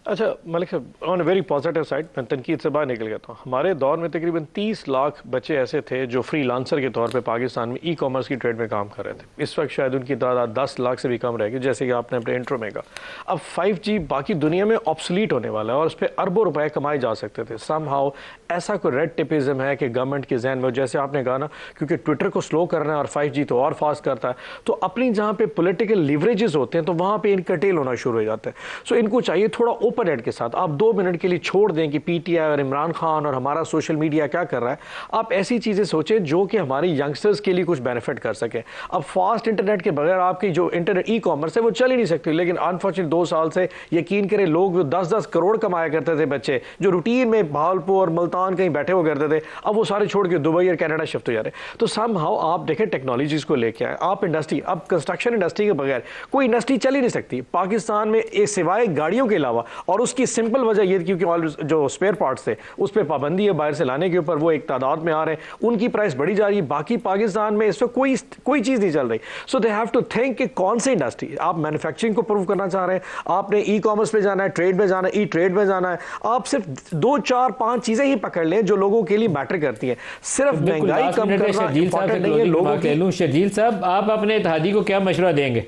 D: अच्छा मलिक साहब, ऑन वेरी पॉजिटिव साइड मैं तनकीद से बाहर निकल गया था। हमारे दौर में तकरीबन 30 लाख बच्चे ऐसे थे जो फ्रीलांसर के तौर पे पाकिस्तान में ई-कॉमर्स की ट्रेड में काम कर रहे थे। इस वक्त शायद उनकी तादाद 10 लाख से भी कम रहेगी, जैसे कि आपने अपने इंट्रो में कहा। अब 5G बाकी दुनिया में ऑब्सोलीट होने वाला है और उस पर अरबों रुपए कमाए जा सकते थे। समहाउ ऐसा कोई रेड टिपिज्म है कि गवर्नमेंट के जहन में, जैसे आपने कहा ना, क्योंकि ट्विटर को स्लो करना है और 5G तो और फास्ट करता है, तो अपनी जहाँ पे पोलिटिकल लिवरेजेस होते हैं तो वहाँ पे इनका टेल होना शुरू हो जाता है। सो इनको चाहिए थोड़ा ओपन एंड के साथ आप 2 मिनट के लिए छोड़ दें कि PTI और इमरान खान और हमारा सोशल मीडिया क्या कर रहा है। आप ऐसी चीज़ें सोचें जो कि हमारे यंगस्टर्स के लिए कुछ बेनिफिट कर सकें। अब फास्ट इंटरनेट के बगैर आपकी जो इंटरनेट ई-कॉमर्स है वो चल ही नहीं सकती। लेकिन अनफॉर्चुनेट 2 साल से यकीन करें लोग 10-10 करोड़ कमाया करते थे बच्चे जो रूटीन में भावलपुर और मुल्तान कहीं बैठे हुए करते थे, अब वो सारे छोड़ के दुबई और कनाडा शिफ्ट हो जा रहे हैं। तो समहाउ आप देखें टेक्नोलॉजीज को लेके आए आप इंडस्ट्री, अब कंस्ट्रक्शन इंडस्ट्री के बगैर कोई इंडस्ट्री चल ही नहीं सकती पाकिस्तान में सिवाय गाड़ियों के अलावा। और उसकी सिंपल वजह ये थी क्योंकि जो स्पेयर पार्ट्स थे उस पर पाबंदी है बाहर से लाने के ऊपर, वो एक तादाद में आ रहे हैं, उनकी प्राइस बढ़ी जा रही है। बाकी पाकिस्तान में इस वक्त कोई चीज़ नहीं चल रही। सो दे हैव टू थिंक कि कौन सी इंडस्ट्री, आप मैन्युफैक्चरिंग को प्रूव करना चाह रहे हैं, आपने ई कॉमर्स पे जाना है, ट्रेड में जाना है, ई ट्रेड में जाना है, आप सिर्फ 2 4 5 चीज़ें ही पकड़ लें जो लोगों के लिए मैटर करती हैं। सिर्फ महंगाई कम करना इंपॉर्टेंट नहीं है लोगों की।
A: शर्जील साहब, आप अपने इत्तेहादी को क्या मशवरा देंगे?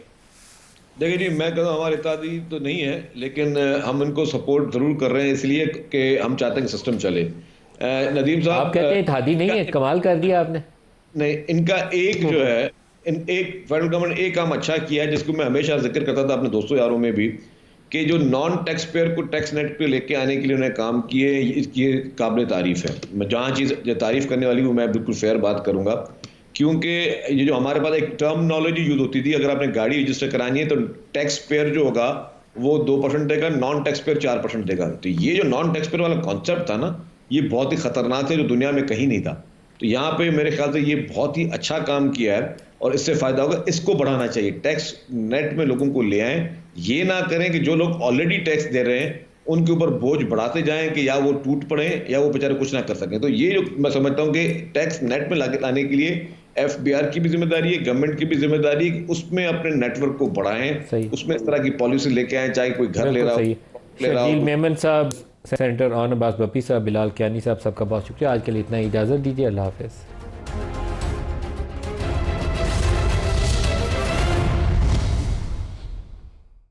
B: देखिए जी, मैं कहता हूँ हमारे इत्तेहादी तो नहीं है, लेकिन हम इनको सपोर्ट जरूर कर रहे हैं इसलिए कि हम चाहते हैं कि सिस्टम चले। नदीम साहब,
A: आप कहते हैं इत्तेहादी नहीं है, कमाल कर दिया आपने।
B: नहीं, इनका एक जो है, एक फेडरल गवर्नमेंट एक काम अच्छा किया है जिसको मैं हमेशा जिक्र करता था अपने दोस्तों यारों में भी, कि जो नॉन टैक्स पेयर को टैक्स नेट पे लेके आने के लिए उन्हें काम किए, इसकी काबिल तारीफ है। मैं जहाँ चीज़ तारीफ करने वाली हूँ मैं बिल्कुल फेयर बात करूंगा, क्योंकि ये जो हमारे पास एक टर्मिनोलॉजी यूज होती थी, अगर आपने गाड़ी रजिस्टर करानी है तो टैक्स पेयर जो होगा वो 2% देगा, नॉन टैक्स पेयर 4% देगा। तो ये जो नॉन टैक्स पेयर वाला कॉन्सेप्ट था ना, ये बहुत ही खतरनाक है, जो दुनिया में कहीं नहीं था। तो यहाँ पे मेरे ख्याल से ये बहुत ही अच्छा काम किया है और इससे फायदा होगा। इसको बढ़ाना चाहिए, टैक्स नेट में लोगों को ले आए, ये ना करें कि जो लोग ऑलरेडी टैक्स दे रहे हैं उनके ऊपर बोझ बढ़ाते जाएं कि या वो टूट पड़े या वो बेचारे कुछ ना कर सकें। तो ये जो मैं समझता हूं कि टैक्स नेट में लाने के लिए एफबीआर की भी जिम्मेदारी है, गवर्नमेंट की भी जिम्मेदारी है, उसमें अपने नेटवर्क को बढ़ाएं, उसमें इस तरह की पॉलिसी लेके आए, चाहे कोई घर ले रहा हो,
A: शर्जील मेमन साहब, सेनेटर ऑन अब्बास बप्पी साहब, बिलाल कियानी साहब, सबका बहुत शुक्रिया। आज के लिए इतना ही, इजाज़त दीजिए, अल्लाह हाफ़िज़।